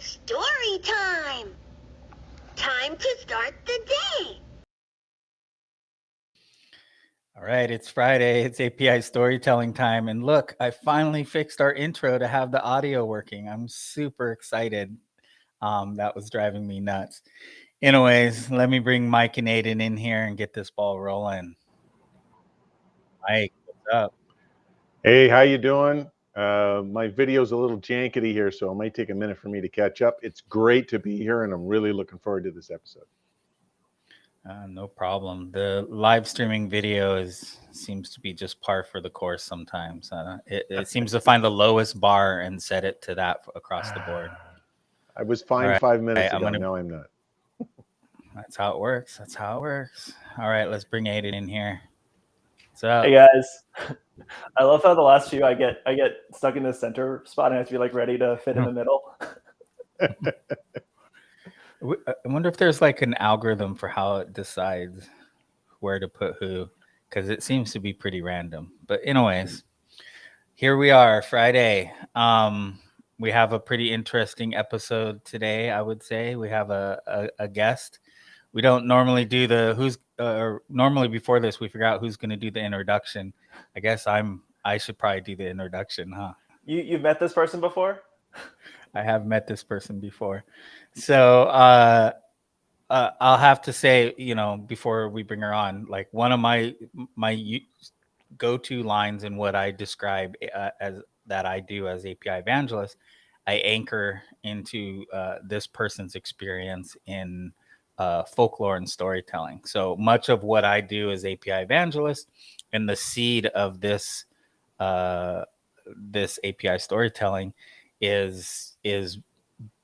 Story time! Time to start the day! All right, it's Friday. It's API storytelling time. And look, I finally fixed our intro to have the audio working. I'm super excited. That was driving me nuts. Anyways, let me bring Mike and Aiden in here and get this ball rolling. Mike, what's up? Hey, how you doing? My video's a little jankety here, so it might take a minute for me to catch up. It's great to be here, and I'm really looking forward to this episode. No problem. The live streaming video seems to be just par for the course sometimes. It seems to find the lowest bar and set it to that across the board. I was fine right, 5 minutes I'm ago. gonna- Now I'm not. That's how it works. All right, let's bring Aiden in here. What's up? Hey guys, I love how the last few I get stuck in the center spot and I have to be like ready to fit in the middle. I wonder if there's like an algorithm for how it decides where to put who, because it seems to be pretty random. But anyways, here we are, Friday. We have a pretty interesting episode today, I would say. We have a guest. We don't normally do normally before this, we figure out who's going to do the introduction. I guess I should probably do the introduction, huh? You've met this person before? I have met this person before. So I'll have to say, before we bring her on, like one of my go-to lines in what I describe as that I do as API evangelist, I anchor into this person's experience in folklore and storytelling. So much of what I do as API evangelist, and the seed of this API storytelling is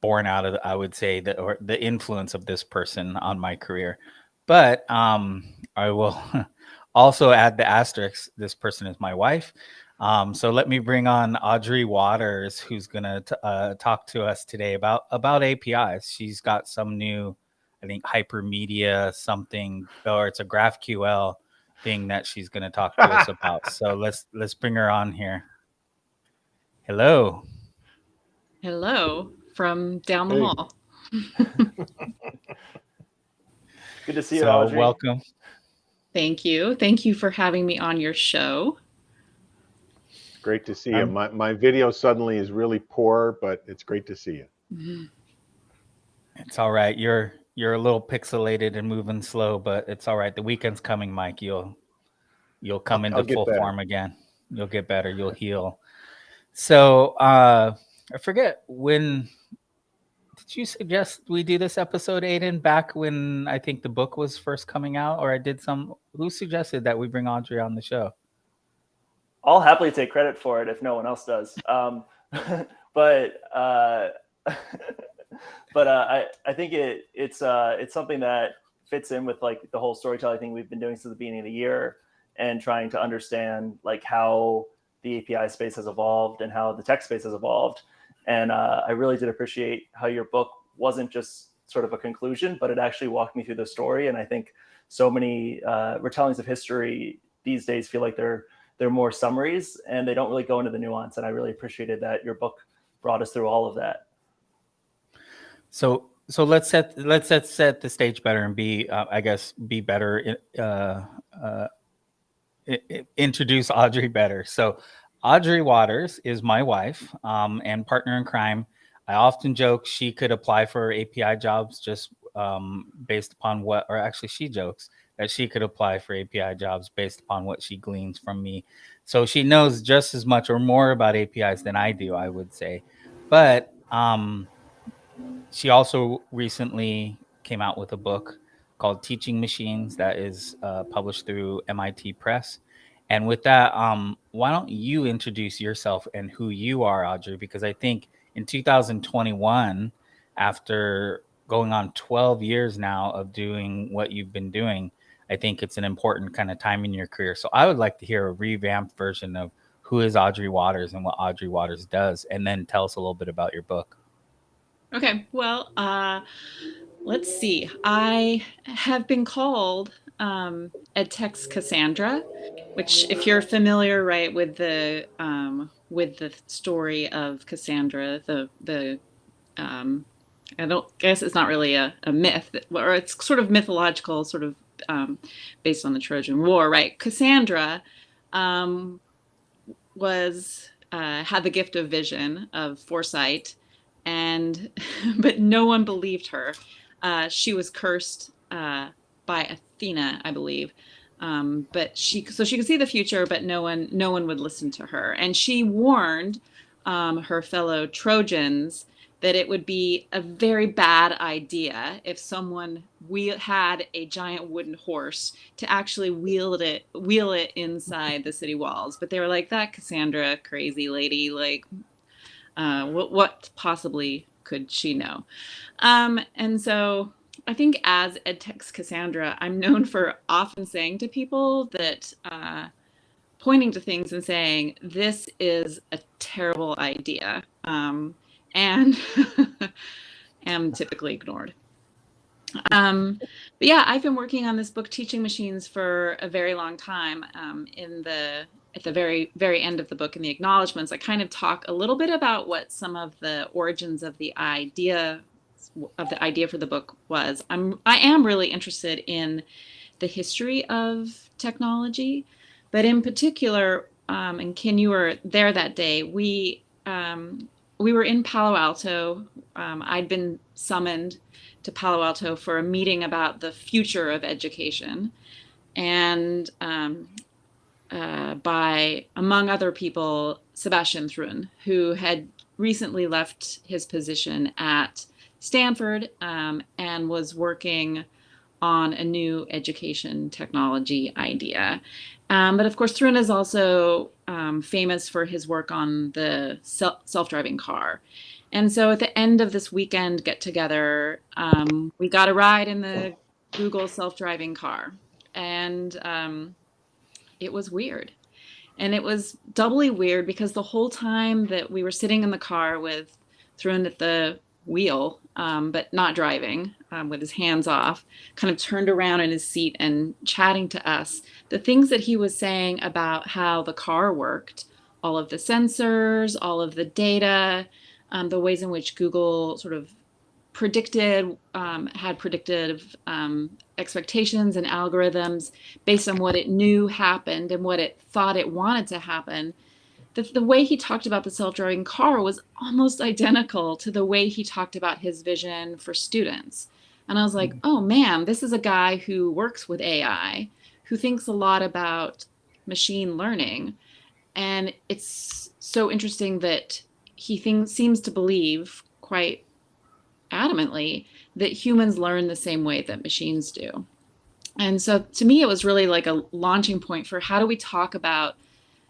born out of, I would say, the influence of this person on my career. But I will also add the asterisk. This person is my wife. So let me bring on Audrey Watters, who's going to talk to us today about APIs. She's got some new, I think, hypermedia something, or it's a GraphQL thing that she's going to talk to us about. So let's bring her on here. Hello from down the hall. Good to see you, Audrey. Welcome. Thank you for having me on your show. Great to see you. My video suddenly is really poor, but it's great to see you. Mm-hmm. It's all right. You're a little pixelated and moving slow, but it's all right. The weekend's coming, Mike. You'll come into full form again. You'll get better. You'll heal. So I forget, when did you suggest we do this episode, Aiden? Back when I think the book was first coming out, or who suggested that we bring Audrey on the show? I'll happily take credit for it if no one else does. But I think it's something that fits in with like the whole storytelling thing we've been doing since the beginning of the year, and trying to understand like how the API space has evolved and how the tech space has evolved. And I really did appreciate how your book wasn't just sort of a conclusion, but it actually walked me through the story. And I think so many retellings of history these days feel like they're more summaries and they don't really go into the nuance. And I really appreciated that your book brought us through all of that. So let's set the stage better and be better. Introduce Audrey better. So Audrey Watters is my wife and partner in crime. I often joke she could apply for API jobs just based upon she jokes that she could apply for API jobs based upon what she gleans from me. So she knows just as much or more about APIs than I do, I would say. But she also recently came out with a book called Teaching Machines that is published through MIT Press. And with that, why don't you introduce yourself and who you are, Audrey? Because I think in 2021, after going on 12 years now of doing what you've been doing, I think it's an important kind of time in your career. So I would like to hear a revamped version of who is Audrey Watters and what Audrey Watters does, and then tell us a little bit about your book. Okay, well, let's see. I have been called EdTech's Cassandra, which, if you're familiar, right, with the story of Cassandra, the I don't guess it's not really a myth, or it's sort of mythological, sort of based on the Trojan War, right? Cassandra was had the gift of vision, of foresight, and but no one believed her. She was cursed by Athena, I believe. But she could see the future, but no one would listen to her. And she warned her fellow Trojans that it would be a very bad idea if someone had a giant wooden horse to actually wheel it inside the city walls. But they were like, that Cassandra crazy lady, like, what possibly could she know? And so I think as EdTech's Cassandra, I'm known for often saying to people that pointing to things and saying, this is a terrible idea, and am typically ignored. But yeah, I've been working on this book, Teaching Machines, for a very long time. At the very, very end of the book, in the acknowledgments, I kind of talk a little bit about what some of the origins of the idea for the book was. I am really interested in the history of technology, but in particular, and Ken, you were there that day. We were in Palo Alto. I'd been summoned to Palo Alto for a meeting about the future of education, and by, among other people, Sebastian Thrun, who had recently left his position at Stanford and was working on a new education technology idea. But of course, Thrun is also famous for his work on the self-driving car. And so at the end of this weekend get-together, we got a ride in the Google self-driving car. And it was weird. And it was doubly weird because the whole time that we were sitting in the car with Thrun at the wheel, but not driving, with his hands off, kind of turned around in his seat and chatting to us, the things that he was saying about how the car worked, all of the sensors, all of the data, the ways in which Google sort of had predictive expectations and algorithms based on what it knew happened and what it thought it wanted to happen. The way he talked about the self-driving car was almost identical to the way he talked about his vision for students. And I was like, oh man, this is a guy who works with AI, who thinks a lot about machine learning. And it's so interesting that he seems to believe quite adamantly that humans learn the same way that machines do. And so to me, it was really like a launching point for how do we talk about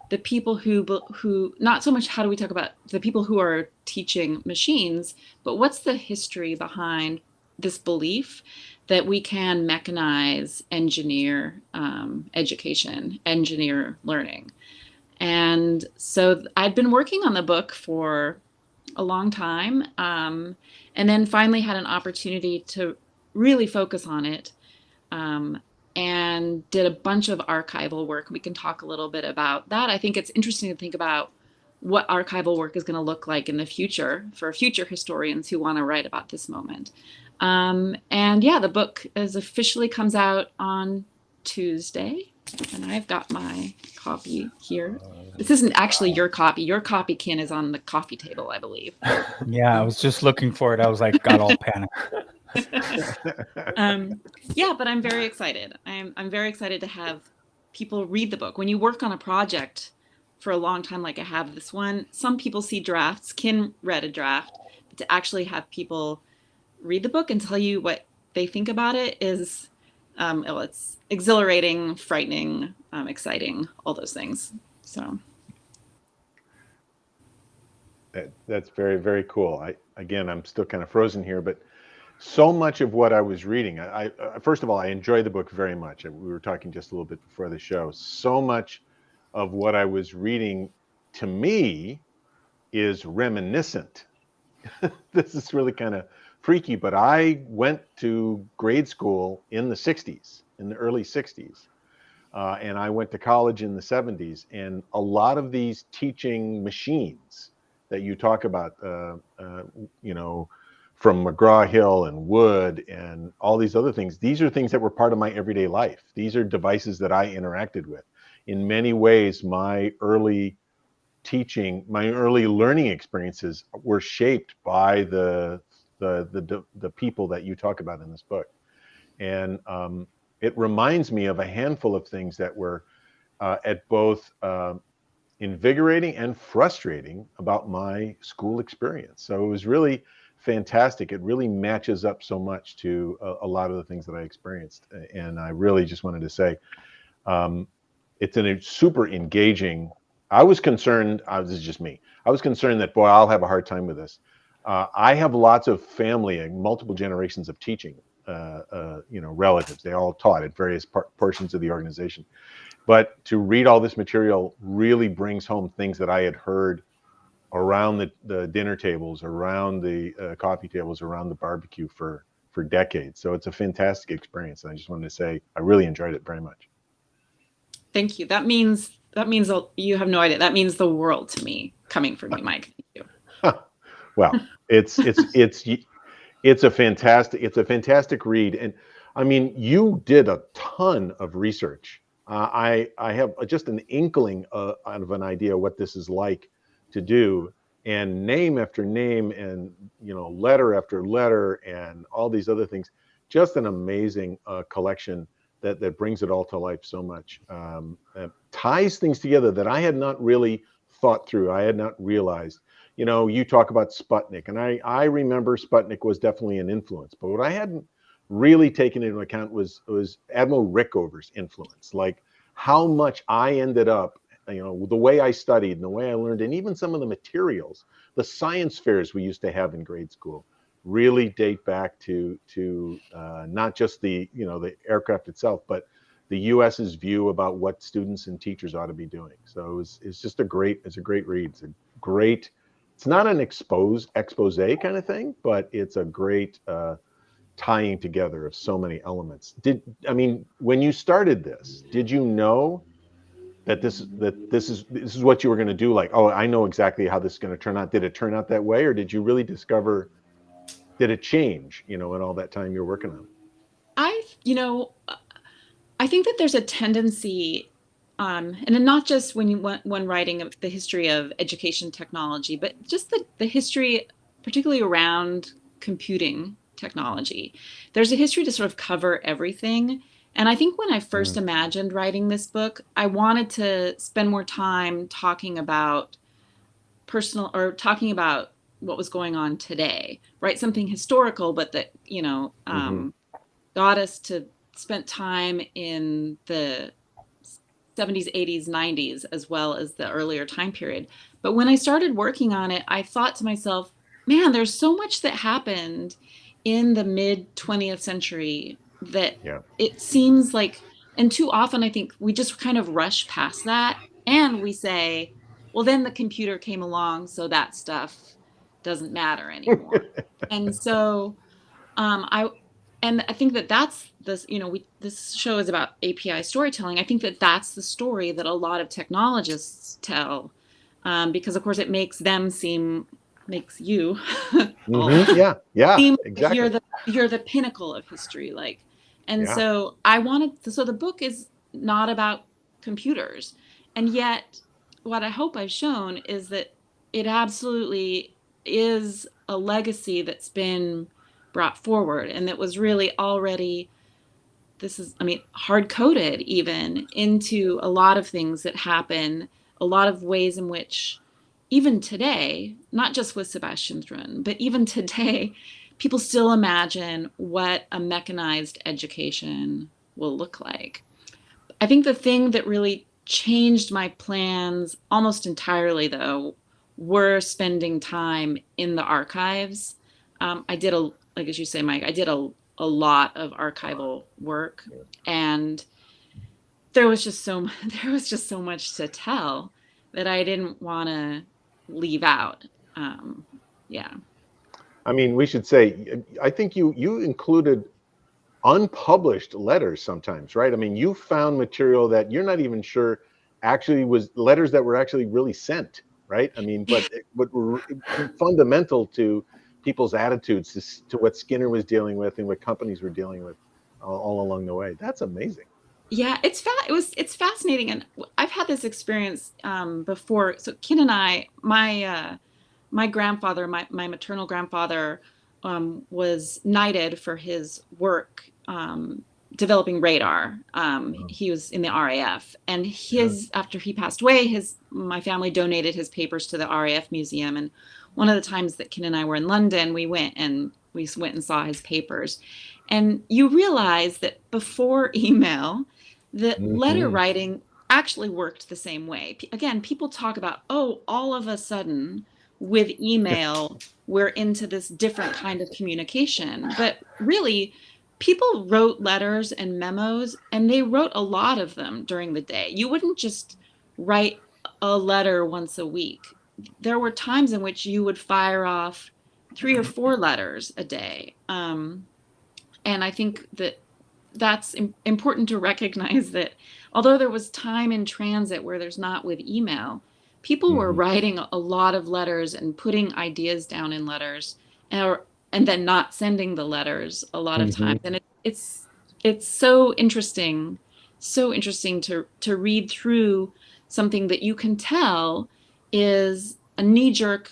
the people who not so much how do we talk about the people who are teaching machines, but what's the history behind this belief that we can mechanize, engineer education, engineer learning. And so I'd been working on the book for a long time, and then finally had an opportunity to really focus on it, and did a bunch of archival work. We can talk a little bit about that. I think it's interesting to think about what archival work is going to look like in the future for future historians who want to write about this moment. And yeah, the book officially comes out on Tuesday, and I've got my copy here. This isn't actually your copy. Your copy, Ken, is on the coffee table, I believe. Yeah, I was just looking for it. I was like, got all panicked. Yeah, but I'm very excited. I'm very excited to have people read the book. When you work on a project for a long time, like I have this one, some people see drafts. Ken read a draft, but to actually have people read the book and tell you what they think about it is, it's exhilarating, frightening, exciting, all those things. So that's very, very cool. I'm still kind of frozen here, but so much of what I was reading, first of all, I enjoy the book very much. We were talking just a little bit before the show. So much of what I was reading, to me, is reminiscent. This is really kind of freaky, but I went to grade school in the 60s, in the early 60s. And I went to college in the 70s. And a lot of these teaching machines that you talk about, from McGraw-Hill and Wood and all these other things, these are things that were part of my everyday life. These are devices that I interacted with. In many ways, my early teaching, my early learning experiences were shaped by the people that you talk about in this book. And it reminds me of a handful of things that were at both invigorating and frustrating about my school experience. So it was really fantastic. It really matches up so much to a lot of the things that I experienced. And I really just wanted to say, it's a super engaging. I was concerned, this is just me, I was concerned that, boy, I'll have a hard time with this. I have lots of family and multiple generations of teaching, relatives. They all taught at various portions of the organization. But to read all this material really brings home things that I had heard around the dinner tables, around the coffee tables, around the barbecue for decades. So it's a fantastic experience. And I just wanted to say, I really enjoyed it very much. Thank you. That means you have no idea. That means the world to me, coming from you, Mike. Thank you. Well, it's a fantastic read. And I mean, you did a ton of research. I have just an inkling out of an idea what this is like to do, and name after name, and letter after letter, and all these other things. Just an amazing collection that brings it all to life so much. Ties things together that I had not really thought through. I had not realized. You talk about Sputnik, and I remember Sputnik was definitely an influence, but what I hadn't really taken into account was Admiral Rickover's influence, like how much I ended up, the way I studied and the way I learned, and even some of the materials, the science fairs we used to have in grade school really date back to not just the aircraft itself, but the U.S.'s view about what students and teachers ought to be doing. So it's just a great read. It's not an expose kind of thing, but it's a great tying together of so many elements. When you started this, did you know that this is what you were going to do? Like, oh, I know exactly how this is going to turn out. Did it turn out that way, or did you really discover? Did it change, in all that time you're working on it? I think that there's a tendency, and not just when writing the history of education technology, but just the history, particularly around computing technology. There's a history to sort of cover everything. And I think when I first imagined writing this book, I wanted to spend more time talking about what was going on today, right? Something historical, but that, got us to spend time in the 70s, 80s, 90s, as well as the earlier time period. But when I started working on it, I thought to myself, man, there's so much that happened in the mid 20th century that it seems like, and too often I think we just kind of rush past that and we say, well, then the computer came along, so that stuff doesn't matter anymore. And so I think that's this, this show is about API storytelling. I think that that's the story that a lot of technologists tell, because of course it makes you seem exactly. You're the pinnacle of history, so so the book is not about computers, and yet what I hope I've shown is that it absolutely is a legacy that's been brought forward, and that was really already, hard-coded even into a lot of things that happen, a lot of ways in which even today, not just with Sebastian Thrun, but even today, people still imagine what a mechanized education will look like. I think the thing that really changed my plans almost entirely, though, were spending time in the archives. I did as you say, Mike, I did a lot of archival work, and there was just so much to tell that I didn't want to leave out. We should say, I think you included unpublished letters sometimes, right? You found material that you're not even sure actually was letters that were actually really sent, right? But were fundamental to people's attitudes to what Skinner was dealing with and what companies were dealing with all along the way. That's amazing. Yeah, it's fascinating, and I've had this experience before. So Ken and I, my grandfather, my maternal grandfather, was knighted for his work developing radar. He was in the RAF, and after he passed away, my family donated his papers to the RAF museum. And one of the times that Ken and I were in London, we went and saw his papers, and you realize that before email, that letter writing actually worked the same way. Again, people talk about, oh, all of a sudden with email, we're into this different kind of communication. But really, people wrote letters and memos, and they wrote a lot of them during the day. You wouldn't just write a letter once a week. There were times in which you would fire off 3 or 4 letters a day. And I think that's important to recognize, that although there was time in transit where there's not with email, people were writing a lot of letters and putting ideas down in letters, and then not sending the letters a lot of times. And it's so interesting to read through something that you can tell is a knee-jerk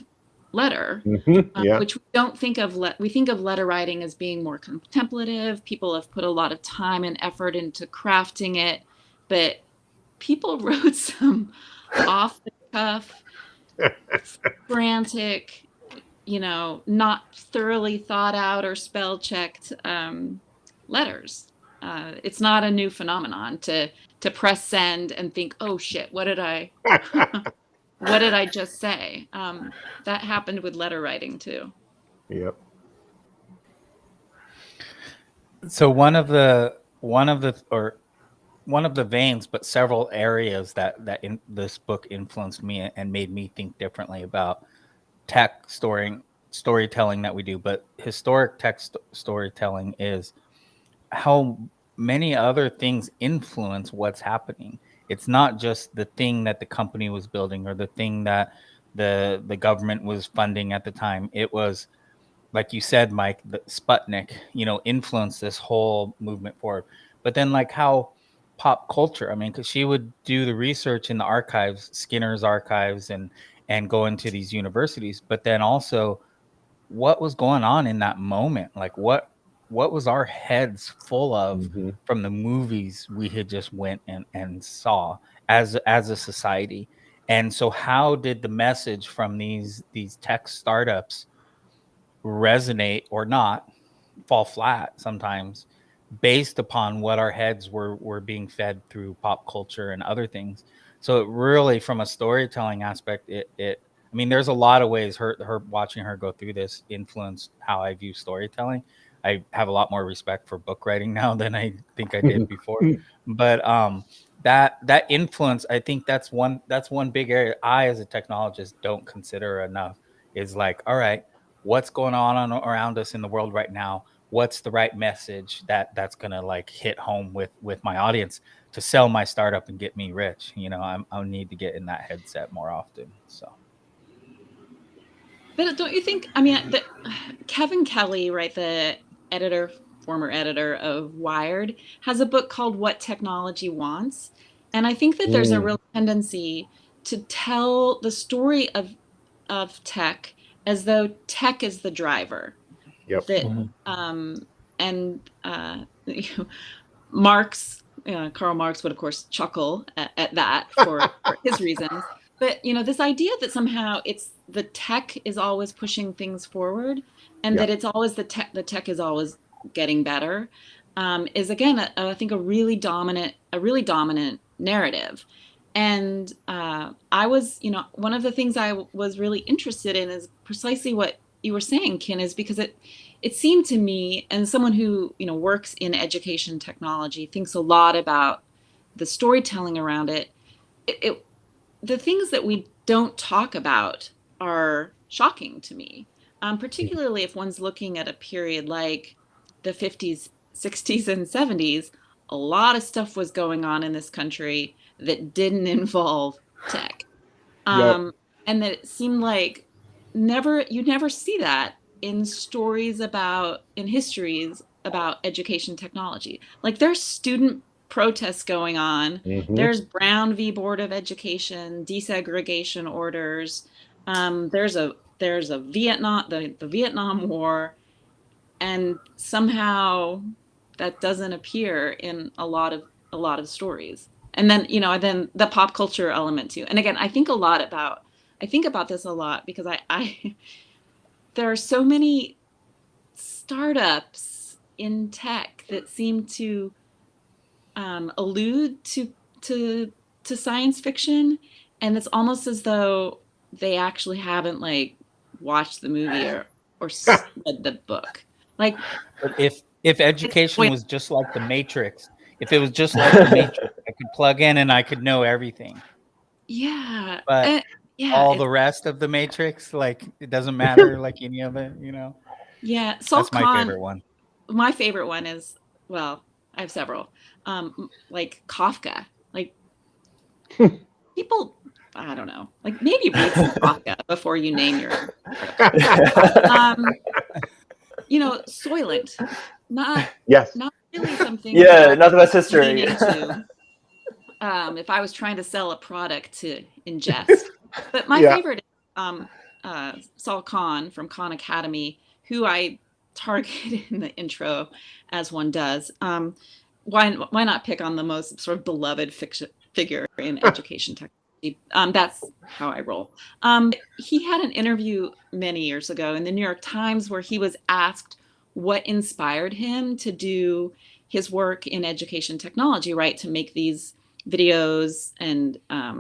letter, which we don't think of. We think of letter writing as being more contemplative. People have put a lot of time and effort into crafting it, but people wrote some off the cuff, frantic, not thoroughly thought out or spell checked letters. It's not a new phenomenon to press send and think, oh shit, what did I just say? That happened with letter writing too. Yep. So one of the veins, but several areas that in this book influenced me and made me think differently about tech storytelling that we do, but historic text storytelling, is how many other things influence what's happening. It's not just the thing that the company was building or the thing that the government was funding at the time. It was, like you said, Mike, the Sputnik, influenced this whole movement forward. But then like how pop culture, because she would do the research in the archives, Skinner's archives, and go into these universities, but then also what was going on in that moment? Like what was our heads full of from the movies we had just went and saw as a society? And so how did the message from these tech startups resonate or not, fall flat sometimes, based upon what our heads were being fed through pop culture and other things? So it really, from a storytelling aspect, there's a lot of ways her watching her go through this influenced how I view storytelling. I have a lot more respect for book writing now than I think I did before. But that influence, I think that's one big area I, as a technologist, don't consider enough, is like, all right, what's going on around us in the world right now? What's the right message that's gonna like hit home with my audience to sell my startup and get me rich? I'll need to get in that headset more often. So. But don't you think, Kevin Kelly, right, the former editor of Wired, has a book called What Technology Wants. And I think that there's a real tendency to tell the story of tech as though tech is the driver. Yep. That, Marx, Karl Marx would of course chuckle at that for his reasons. But this idea that somehow it's the tech is always pushing things forward, and that it's always the tech is always getting better, is again I think a really dominant narrative. And I was, one of the things I was really interested in is precisely what you were saying, Ken, is because it seemed to me, and someone who works in education technology, thinks a lot about the storytelling around it. The things that we don't talk about are shocking to me, particularly if one's looking at a period like the 50s, 60s, and 70s. A lot of stuff was going on in this country that didn't involve tech. And that it seemed like you never see that in stories in histories about education technology. Like there's student protests going on. There's Brown v. Board of Education, desegregation orders. There's a the Vietnam War, and somehow that doesn't appear in a lot of stories. And then then the pop culture element too. And again, I think about this a lot because I there are so many startups in tech that seem to allude to science fiction, and it's almost as though they actually haven't like watched the movie or read the book. Like, But if education was just like the Matrix, if it was just like the Matrix, I could plug in and I could know everything. Yeah. But all the rest of the Matrix, like it doesn't matter, like any of it, Yeah. That's my favorite one. My favorite one is, well, I have several. Like Kafka. Like people, I don't know. Like maybe read some Kafka before you name your Soylent. Not really something. Yeah, not the best history. If I was trying to sell a product to ingest. But my favorite is Saul Khan from Khan Academy, who I targeted in the intro, as one does. Why not pick on the most sort of beloved figure in education technology? That's how I roll. He had an interview many years ago in the New York Times where he was asked what inspired him to do his work in education technology, right? To make these videos and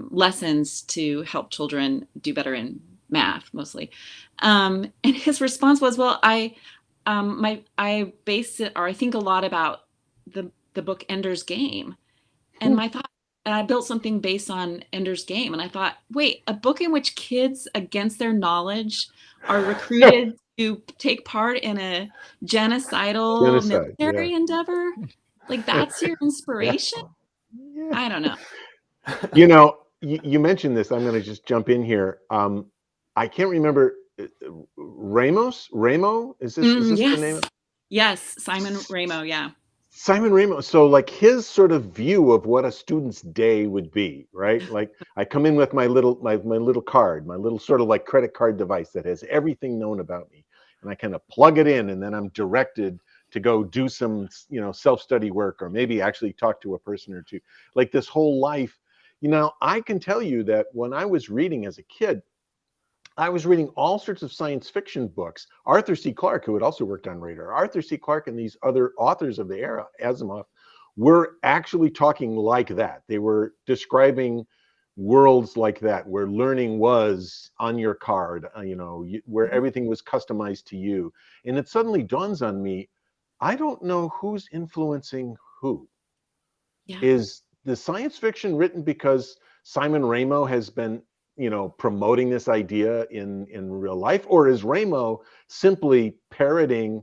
lessons to help children do better in math, mostly. And his response was, well, I base it, or I think a lot about the book Ender's Game. And my thought, and I built something based on Ender's Game. And I thought, wait, a book in which kids, against their knowledge, are recruited to take part in a genocidal military endeavor? Like, that's your inspiration? Yeah. I don't know. You mentioned this. I'm going to just jump in here. I can't remember. Ramo? Is this yes. the name? Yes, Simon Ramo. Yeah. Simon Ramo. So like his sort of view of what a student's day would be, right? Like I come in with my little card, my little sort of like credit card device that has everything known about me, and I kind of plug it in, and then I'm directed to go do some, self-study work, or maybe actually talk to a person or two. Like this whole life, I can tell you that when I was reading as a kid, I was reading all sorts of science fiction books. Arthur C. Clarke, who had also worked on Radar, Arthur C. Clarke and these other authors of the era, Asimov, were actually talking like that. They were describing worlds like that, where learning was on your card, where everything was customized to you. And it suddenly dawns on me, I don't know who's influencing who. Yeah. Is the science fiction written because Simon Ramo has been promoting this idea in real life, or is Ramo simply parroting,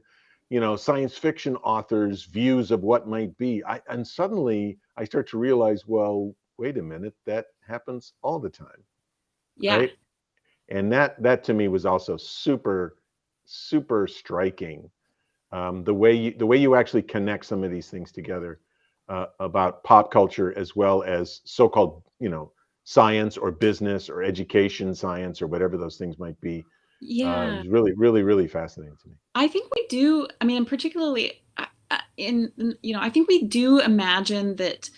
science fiction authors' views of what might be? And suddenly I start to realize, well, wait a minute, that happens all the time. Yeah. Right? And that to me was also super, super striking. The way you actually connect some of these things together about pop culture as well as so-called, science or business or education science or whatever those things might be. Yeah. It's really, really, really fascinating to me. I think we do. I mean, particularly I think we do imagine that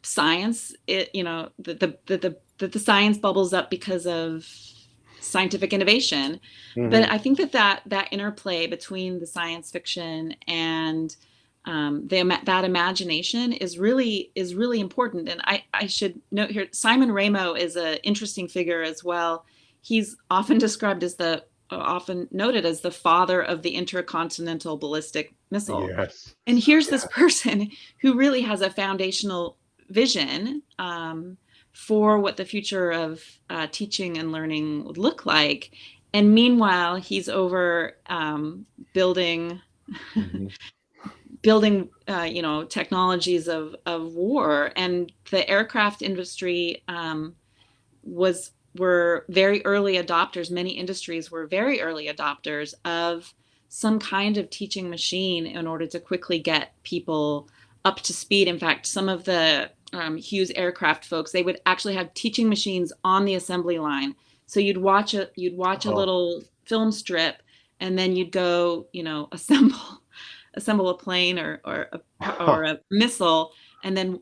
science, that the science bubbles up because of scientific innovation. Mm-hmm. But I think that interplay between the science fiction and that imagination is really important. And I should note here, Simon Ramo is an interesting figure as well. He's often described as often noted as the father of the intercontinental ballistic missile. Yes. And here's this person who really has a foundational vision for what the future of teaching and learning would look like. And meanwhile, he's over building technologies of war. And the aircraft industry was were very early adopters. Many industries were very early adopters of some kind of teaching machine in order to quickly get people up to speed. In fact, some of the Hughes aircraft folks, they would actually have teaching machines on the assembly line. So you'd watch a little film strip, and then you'd go, assemble a plane or a missile, and then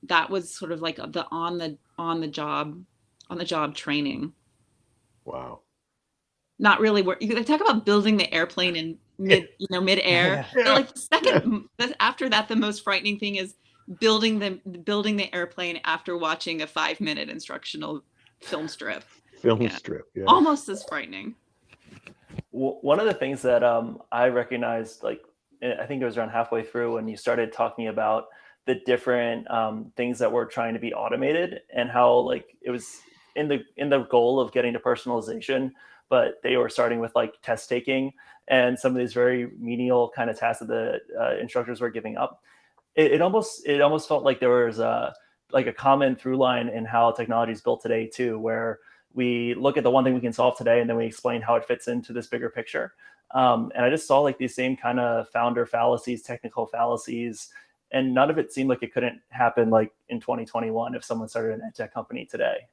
that was sort of like the on the job training. Wow. Not really where they talk about building the airplane in midair. Yeah. But like the second after that, the most frightening thing is building the airplane after watching a 5-minute instructional film strip. Strip. Yeah. Almost as frightening. One of the things that I recognized, like I think it was around halfway through when you started talking about the different things that were trying to be automated, and how like it was in the goal of getting to personalization, but they were starting with like test taking and some of these very menial kind of tasks that the instructors were giving up. It almost felt like there was a common through line in how technology is built today too, where we look at the one thing we can solve today and then we explain how it fits into this bigger picture. And I just saw like these same kind of founder fallacies, technical fallacies, and none of it seemed like it couldn't happen like in 2021 if someone started an ed tech company today.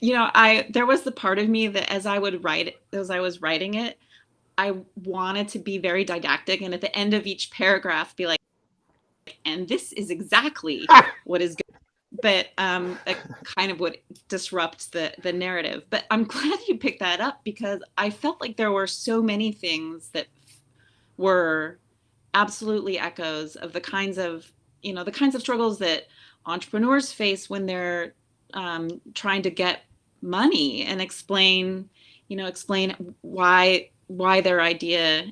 There was the part of me that as I was writing it, I wanted to be very didactic, and at the end of each paragraph be like, and this is exactly what is good. But that kind of would disrupt the narrative. But I'm glad you picked that up, because I felt like there were so many things that were absolutely echoes of the kinds of struggles that entrepreneurs face when they're trying to get money and explain why their idea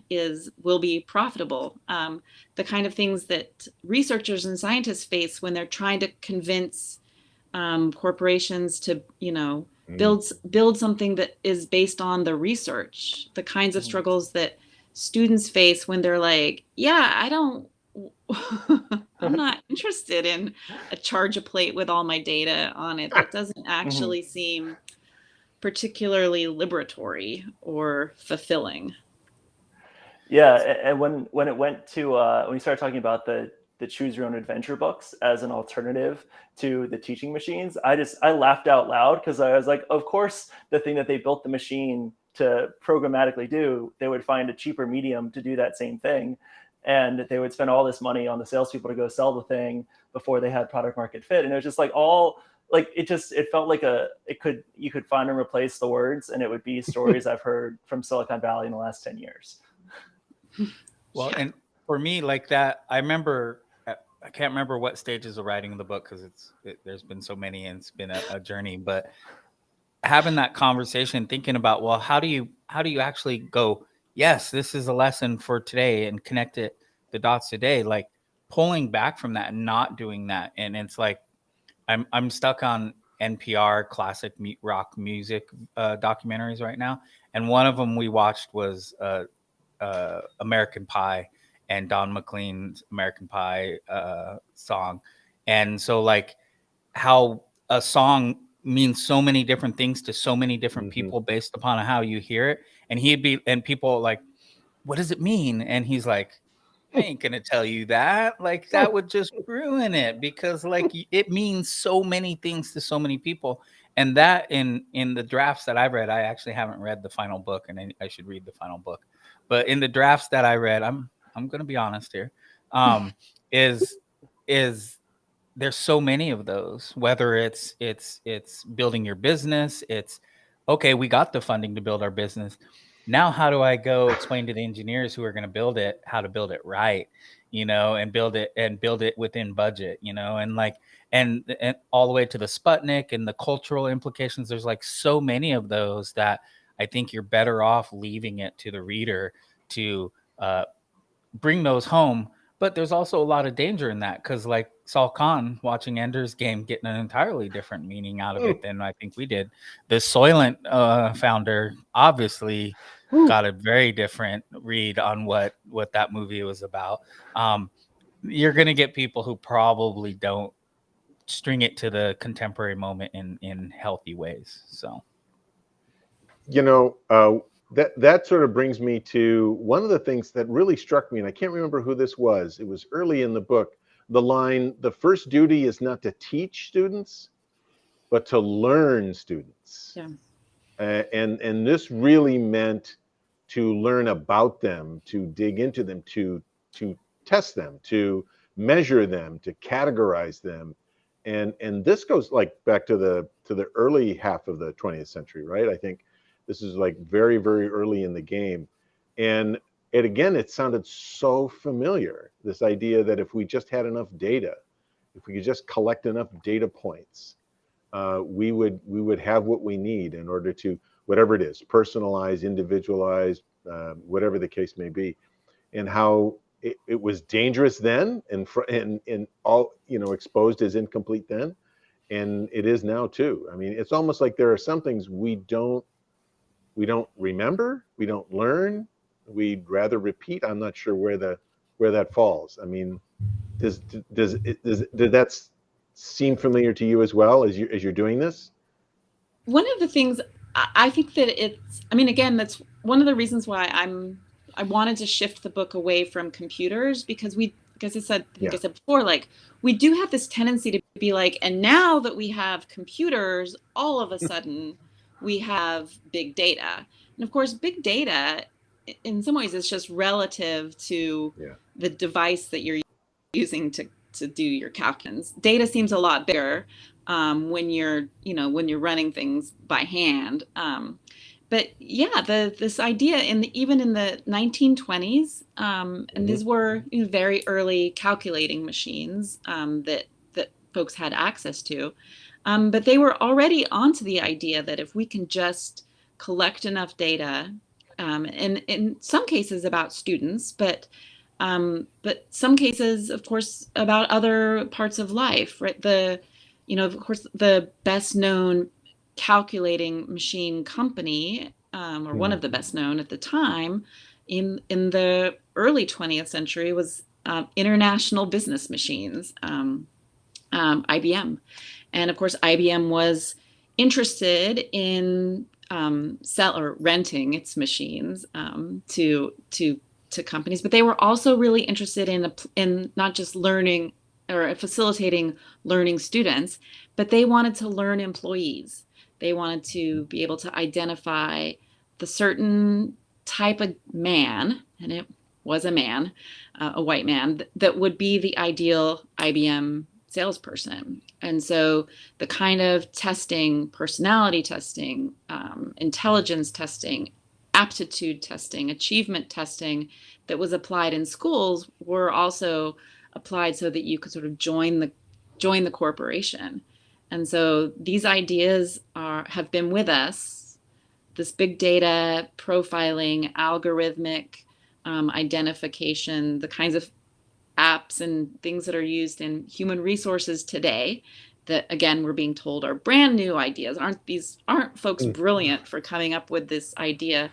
will be profitable. The kind of things that researchers and scientists face when they're trying to convince corporations to build something that is based on the research. The kinds of struggles that students face when they're like, I'm not interested in a charge a plate with all my data on it. That doesn't actually seem particularly liberatory or fulfilling. Yeah, and when it went to when you started talking about the choose your own adventure books as an alternative to the teaching machines, I laughed out loud, because I was like, of course the thing that they built the machine to programmatically do, they would find a cheaper medium to do that same thing, and they would spend all this money on the salespeople to go sell the thing before they had product market fit. And it was just like it felt like you could find and replace the words, and it would be stories I've heard from Silicon Valley in the last 10 years. Well, and for me, like that, I can't remember what stages of writing the book, because there's been so many and it's been a journey, but having that conversation, thinking about, well, how do you actually go, yes, this is a lesson for today, and connect the dots today, like pulling back from that and not doing that. And it's like, I'm stuck on NPR classic rock music documentaries right now. And one of them we watched was American Pie, and Don McLean's American Pie song. And so like how a song means so many different things to so many different people based upon how you hear it. And people like, what does it mean? And he's like, I ain't gonna tell you that. Like that would just ruin it, because like it means so many things to so many people. And that in the drafts that I've read, I actually haven't read the final book, and I should read the final book. But in the drafts that I read, I'm gonna be honest here, is there's so many of those, whether it's building your business, it's okay, we got the funding to build our business. Now, how do I go explain to the engineers who are going to build it how to build it right, and build it within budget, and like, and all the way to the Sputnik and the cultural implications. There's like so many of those that I think you're better off leaving it to the reader to bring those home. But there's also a lot of danger in that, because like Saul Khan watching Ender's Game, getting an entirely different meaning out of it than I think we did. The Soylent founder obviously got a very different read on what that movie was about. You're going to get people who probably don't string it to the contemporary moment in healthy ways. So, that sort of brings me to one of the things that really struck me, and I can't remember who this was. It was early in the book. The line, "The first duty is not to teach students, but to learn students." Yeah. And this really meant to learn about them, to dig into them, to test them, to measure them, to categorize them. And this goes like back to the early half of the 20th century, right? I think this is like very, very early in the game. And it sounded so familiar, this idea that if we just had enough data, if we could just collect enough data points, we would have what we need in order to, whatever it is, personalize, individualize, whatever the case may be. And how it was dangerous then, and all, exposed as incomplete then, and it is now too. I mean, it's almost like there are some things we don't remember, we don't learn, we'd rather repeat. I'm not sure where that falls. I mean, does that seem familiar to you as well as you're doing this? One of the things I think that it's, I mean, again, that's one of the reasons why I wanted to shift the book away from computers, because like I said before, like, we do have this tendency to be like, and now that we have computers, all of a sudden we have big data. And of course, big data in some ways is just relative to the device that you're using to do your calculations. Data seems a lot bigger when you're running things by hand. But yeah, this idea even in the 1920s, and these were very early calculating machines that folks had access to, but they were already onto the idea that if we can just collect enough data, and in some cases about students, but some cases, of course, about other parts of life, right? Of course, the best known calculating machine company, or one of the best known at the time in the early 20th century, was International Business Machines, IBM. And of course, IBM was interested in renting its machines to companies, but they were also really interested in not just learning or facilitating learning students, but they wanted to learn employees. They wanted to be able to identify the certain type of man, and it was a man, a white man, that would be the ideal IBM salesperson. And so the kind of testing, personality testing, intelligence testing, aptitude testing, achievement testing that was applied in schools were also applied so that you could sort of join the corporation. And so these ideas have been with us, this big data profiling, algorithmic identification, the kinds of apps and things that are used in human resources today that, again, we're being told are brand new ideas. Aren't folks brilliant for coming up with this idea?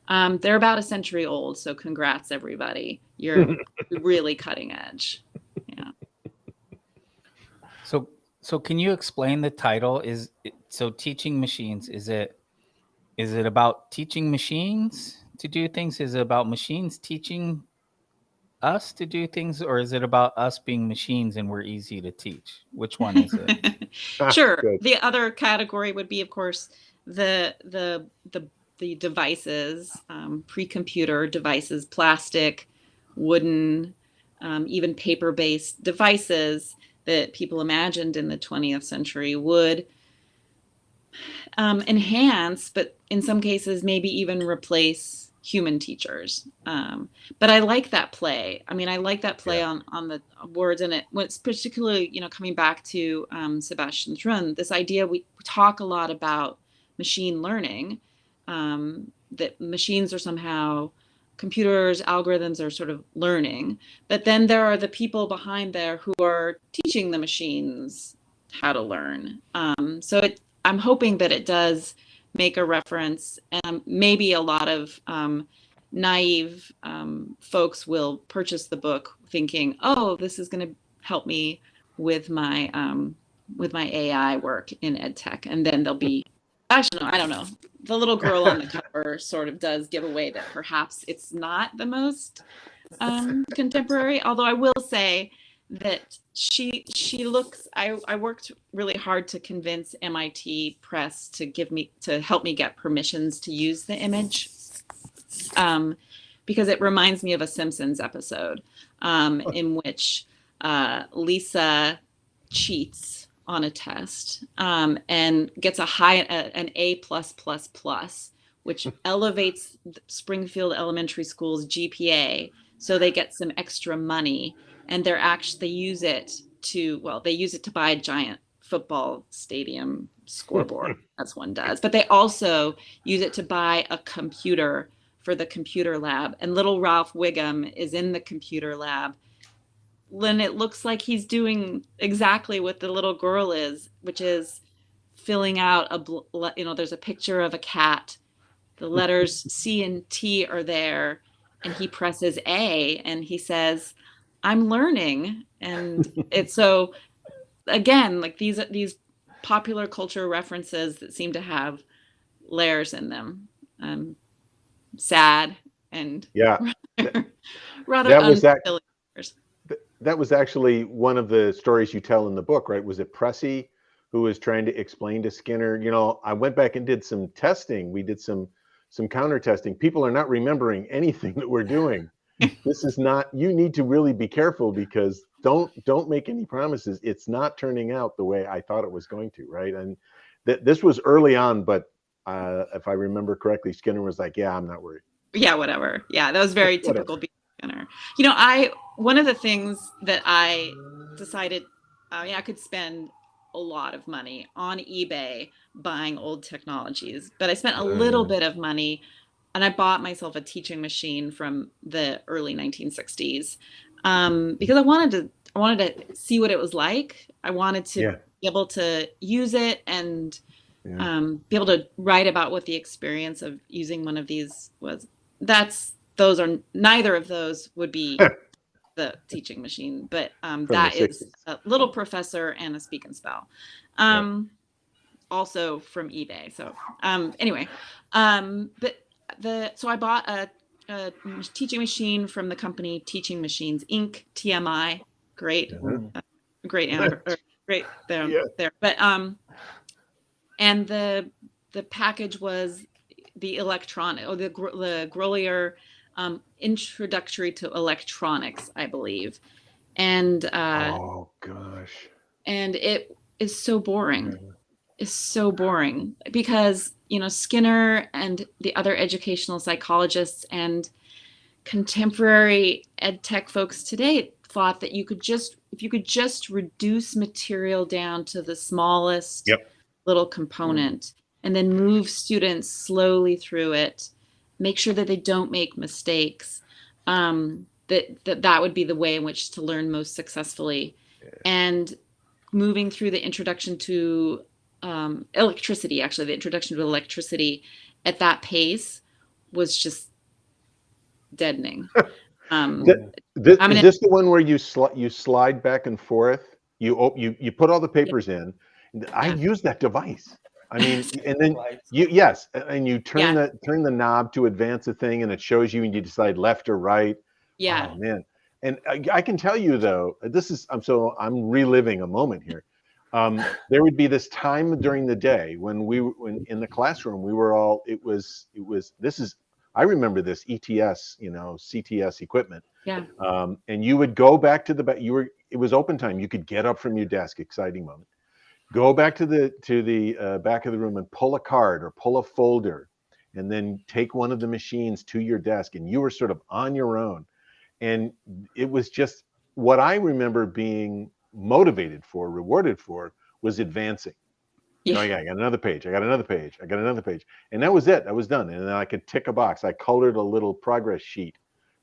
They're about a century old, so congrats, everybody. You're really cutting edge. Yeah. So can you explain the title? Teaching machines, is it about teaching machines to do things? Is it about machines teaching us to do things, or is it about us being machines and we're easy to teach? Which one is it? Sure. Good. The other category would be, of course, the devices, pre-computer devices, plastic, wooden, even paper-based devices that people imagined in the 20th century would enhance, but in some cases maybe even replace human teachers. But I like that play. I mean, I like that play on the words, and what's particularly, coming back to Sebastian Thrun, this idea, we talk a lot about machine learning, that machines are somehow computers, algorithms are sort of learning, but then there are the people behind there who are teaching the machines how to learn. I'm hoping that it does make a reference, and maybe a lot of naive folks will purchase the book thinking, oh, this is going to help me with my with my AI work in ed tech. And then there'll be, actually, no, I don't know. The little girl on the cover sort of does give away that perhaps it's not the most contemporary, although I will say that she looks, I worked really hard to convince MIT Press to help me get permissions to use the image, because it reminds me of a Simpsons episode in which Lisa cheats on a test and gets an A+++, which elevates Springfield Elementary School's GPA, so they get some extra money, and they use it to buy a giant football stadium scoreboard, as one does. But they also use it to buy a computer for the computer lab, and little Ralph Wiggum is in the computer lab. When it looks like he's doing exactly what the little girl is, which is filling out there's a picture of a cat. The letters C and T are there, and he presses A, and he says, "I'm learning." And it's so, again, like these popular culture references that seem to have layers in them. Sad and rather unfamiliar. That was actually one of the stories you tell in the book, right? Was it Pressy who was trying to explain to Skinner, I went back and did some testing. We did some counter testing. People are not remembering anything that we're doing. This is not, you need to really be careful, because don't make any promises. It's not turning out the way I thought it was going to, right? And this was early on, but if I remember correctly, Skinner was like, yeah, I'm not worried. Yeah, whatever. Yeah, that was very typical Skinner. One of the things that I decided, I could spend a lot of money on eBay buying old technologies, but I spent a little bit of money, and I bought myself a teaching machine from the early 1960s because I wanted to see what it was like. I wanted to be able to use it and be able to write about what the experience of using one of these was. Neither of those would be the teaching machine, but that is a Little Professor and a Speak and Spell, also from eBay. So anyway, so I bought a teaching machine from the company Teaching Machines Inc. TMI. Great, great there. But and the package was the electronic, or the Grolier Introductory to Electronics, I believe. And oh gosh. And it is so boring. It's so boring because, Skinner and the other educational psychologists and contemporary ed tech folks today thought that if you could just reduce material down to the smallest little component and then move students slowly through it, make sure that they don't make mistakes, that would be the way in which to learn most successfully. And moving through the introduction to electricity, actually, the introduction to electricity at that pace was just deadening. Is this the one where you slide back and forth? You put all the papers in. I use that device. I mean, and then and you turn the knob to advance a thing, and it shows you, and you decide left or right. Yeah. Oh man. And I can tell you though, I'm reliving a moment here. There would be this time during the day when in the classroom we were all, I remember this ETS, CTS equipment. Yeah. And you would go back to it was open time. You could get up from your desk, exciting moment. Go back to the back of the room and pull a card or pull a folder, and then take one of the machines to your desk, and you were sort of on your own. And it was just what I remember being motivated for, rewarded for, was advancing. I got another page. I got another page. I got another page. And that was it. I was done. And then I could tick a box. I colored a little progress sheet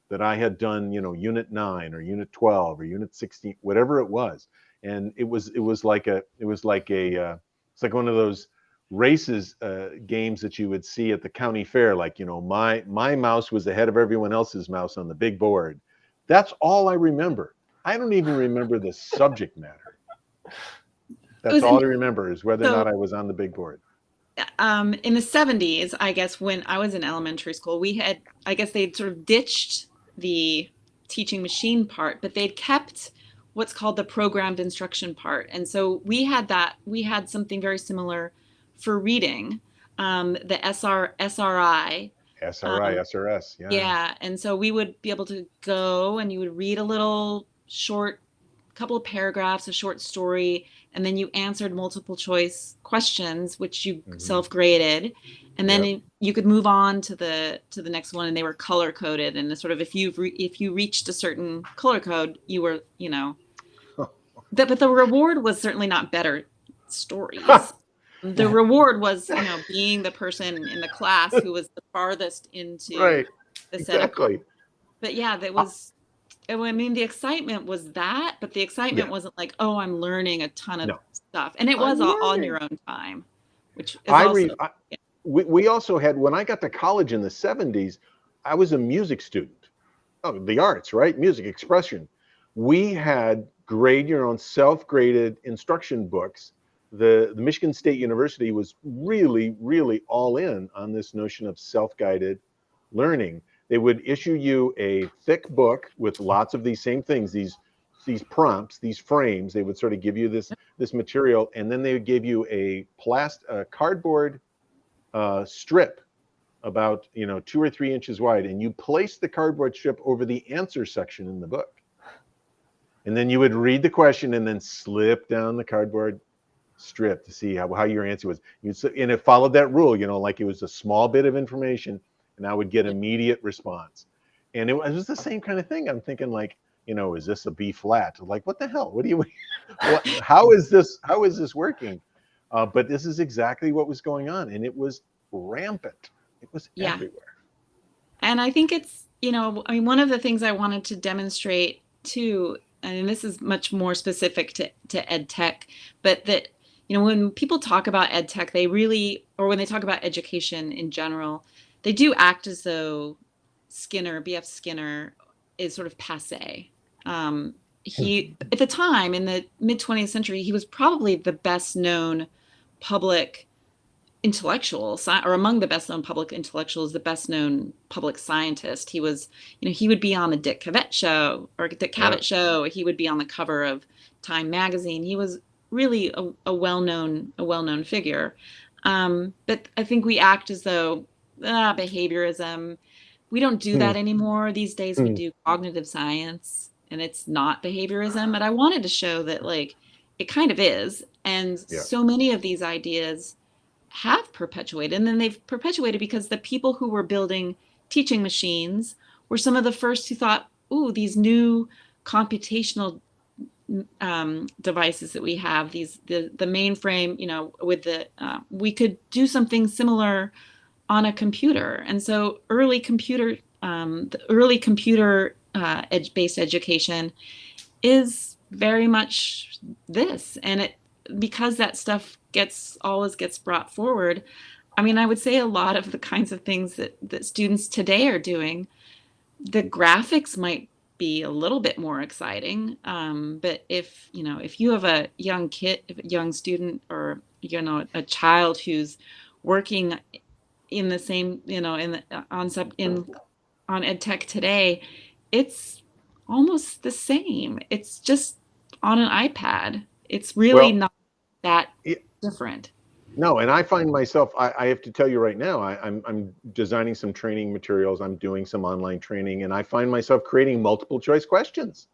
that I had done, unit 9 or unit 12 or unit 16, whatever it was. And it was like one of those races games that you would see at the county fair. Like, my mouse was ahead of everyone else's mouse on the big board. That's all I remember. I don't even remember the subject matter. That's all I remember is whether or not I was on the big board. In the 70s, I guess, when I was in elementary school, I guess they'd sort of ditched the teaching machine part, but they'd kept what's called the programmed instruction part. And so we had something very similar for reading, the SRI. SRS, yeah. Yeah. And so we would be able to go and you would read a little short, couple of paragraphs, a short story, and then you answered multiple choice questions, which you self-graded. And then you could move on to the next one, and they were color coded. And sort of if you reached a certain color code, you were, but the reward was certainly not better stories. The reward was, being the person in the class who was the farthest into the setup. But yeah, that was, I mean, the excitement was that, but the excitement wasn't like, oh, I'm learning a ton of stuff. And it was all on your own time, which is we also had, when I got to college in the 70s, I was a music student. Oh, the arts, right? Music, expression. We had grade your own self-graded instruction books. The Michigan State University was really, really all in on this notion of self-guided learning. They would issue you a thick book with lots of these same things, these prompts, these frames. They would sort of give you this material, and then they would give you a cardboard strip about 2 or 3 inches wide, and you place the cardboard strip over the answer section in the book. And then you would read the question and then slip down the cardboard strip to see how your answer was. And it followed that rule, like it was a small bit of information, and I would get immediate response. And it was the same kind of thing. I'm thinking like, is this a B flat? Like, what the hell? What do you? How is this working? But this is exactly what was going on, and it was rampant. It was everywhere. And I think it's, I mean, one of the things I wanted to demonstrate too, and this is much more specific to ed tech, but that, when people talk about ed tech, or when they talk about education in general, they do act as though B.F. Skinner is sort of passé. He, at the time, in the mid-20th century, he was probably the best known public intellectual, or among the best known public intellectuals, the best known public scientist. He was, he would be on the Dick Cavett show, show. He would be on the cover of Time magazine. He was really a well-known figure. But I think we act as though behaviorism, we don't do that anymore. These days we do cognitive science, and it's not behaviorism. But I wanted to show that it kind of is. And so many of these ideas have perpetuated, and then they've perpetuated because the people who were building teaching machines were some of the first who thought, ooh, these new computational devices that we have, the mainframe, with we could do something similar on a computer. And so the early computer based education is very much this. And because that stuff always gets brought forward, I mean, I would say a lot of the kinds of things that students today are doing, the graphics might be a little bit more exciting. But if you have a young student, or, a child who's working in the same, on ed tech today, it's almost the same. It's just on an iPad. It's really not that different. No, and I find myself, I have to tell you right now, I'm designing some training materials, I'm doing some online training, and I find myself creating multiple choice questions,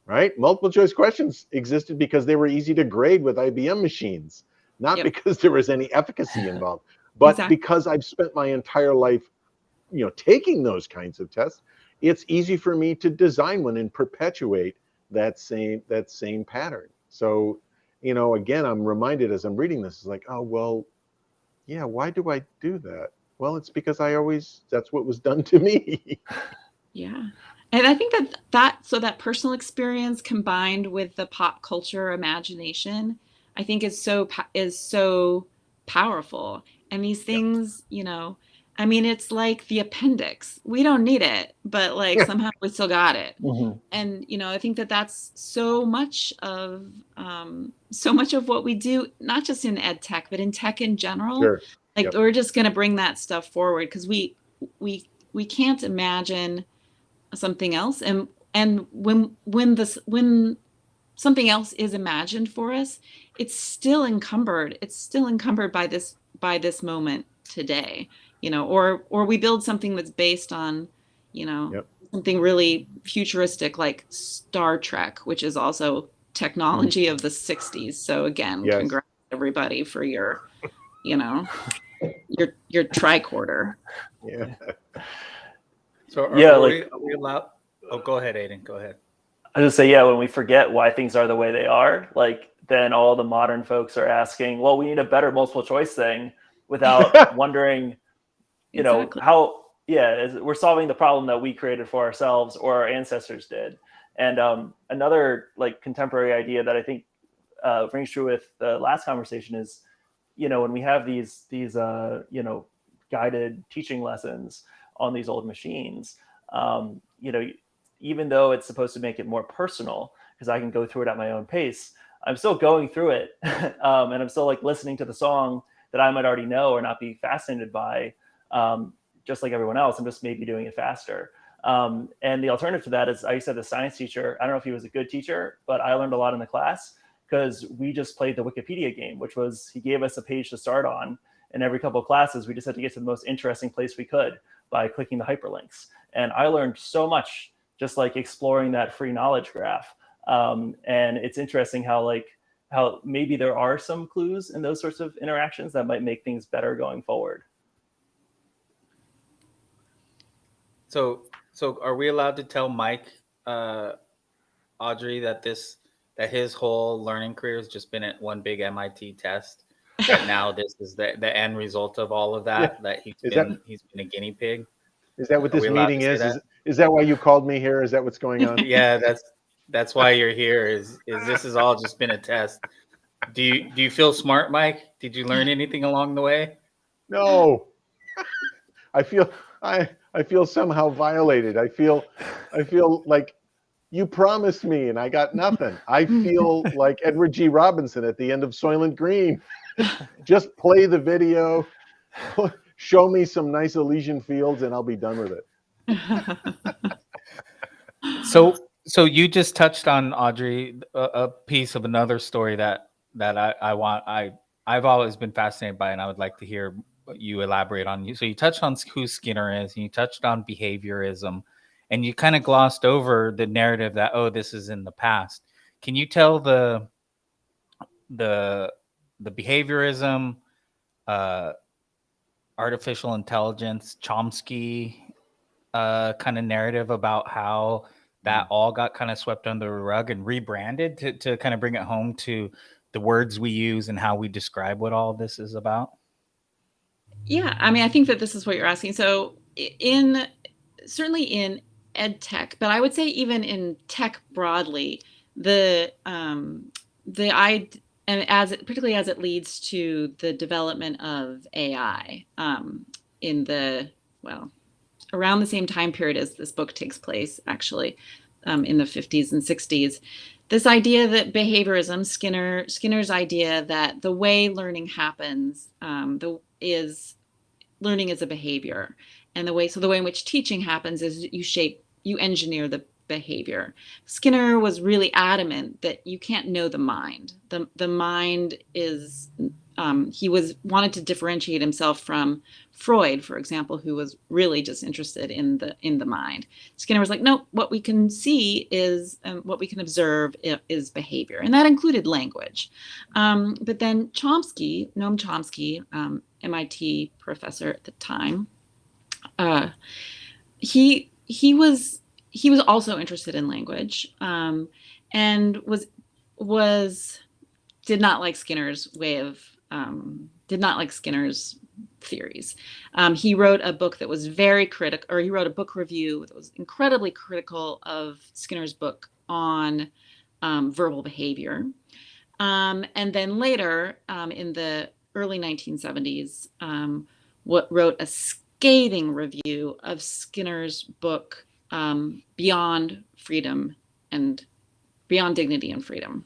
right? Multiple choice questions existed because they were easy to grade with IBM machines, not because there was any efficacy involved, but because I've spent my entire life, taking those kinds of tests. It's easy for me to design one and perpetuate that same pattern. So, again, I'm reminded as I'm reading this, it's like, oh, well, yeah, why do I do that? Well, it's because that's what was done to me. Yeah. And I think that personal experience combined with the pop culture imagination, I think is so powerful. And these things, I mean, it's like the appendix. We don't need it, but like somehow we still got it. Mhm. And I think that that's so much of what we do, not just in ed tech, but in tech in general. Sure. Like Yep. we're just going to bring that stuff forward because we can't imagine something else. And when something else is imagined for us, it's still encumbered. It's still encumbered by this moment today, or we build something that's based on, Yep. something really futuristic like Star Trek, which is also technology of the 60s. So again, Yes. congrats everybody for your tricorder. Yeah. So Yeah, are like- we allowed? Oh, go ahead, Aiden. Go ahead. I just say, yeah, when we forget why things are the way they are, like then all the modern folks are asking, well, we need a better multiple choice thing without wondering, Exactly. how, we're solving the problem that we created for ourselves or our ancestors did. And another like contemporary idea that I think rings true with the last conversation is, when we have these guided teaching lessons on these old machines, even though it's supposed to make it more personal because I can go through it at my own pace, I'm still going through it. And I'm still like listening to the song that I might already know or not be fascinated by, just like everyone else. I'm just maybe doing it faster. And the alternative to that is I used to have a science teacher. I don't know if he was a good teacher, but I learned a lot in the class because we just played the Wikipedia game, which was he gave us a page to start on. And every couple of classes, we just had to get to the most interesting place we could by clicking the hyperlinks. And I learned so much just like exploring that free knowledge graph. And it's interesting how maybe there are some clues in those sorts of interactions that might make things better going forward. So are we allowed to tell Mike, Audrey, that his whole learning career has just been at one big MIT test? That now this is the end result of all of that. Yeah. That he's been a guinea pig. Is that what Are this we allowed meeting to say is? that? Is that why you called me here? Is that what's going on? Yeah, that's why you're here. Is this has all just been a test? Do you feel smart, Mike? Did you learn anything along the way? No. I feel somehow violated. I feel like you promised me and I got nothing. I feel like Edward G. Robinson at the end of Soylent Green. Just play the video, show me some nice Elysian fields, and I'll be done with it. So you just touched on, Audrey, a piece of another story that I've always been fascinated by, and I would like to hear you elaborate on. So you touched on who Skinner is, and you touched on behaviorism, and you kind of glossed over the narrative that, oh, this is in the past. Can you tell the behaviorism, artificial intelligence, Chomsky kind of narrative about how that all got kind of swept under the rug and rebranded to kind of bring it home to the words we use and how we describe what all this is about? Yeah, I mean, I think that this is what you're asking. So certainly in ed tech, but I would say even in tech broadly, particularly as it leads to the development of AI, around the same time period as this book takes place, actually, in the 50s and 60s, this idea that behaviorism, Skinner's idea that the way learning happens, learning is a behavior, and the way in which teaching happens is you engineer the behavior. Skinner was really adamant that you can't know the mind. The mind is he wanted to differentiate himself from Freud, for example, who was really just interested in the mind. Skinner was like, no, what we can see is what we can observe is behavior, and that included language. But then Noam Chomsky, MIT professor at the time, he was also interested in language, and did not like Skinner's theories. He wrote a book that was very critical, or he wrote a book review that was incredibly critical of Skinner's book on verbal behavior. And then later, in the early 1970s, wrote scathing review of Skinner's book, Beyond Freedom and Beyond Dignity and Freedom.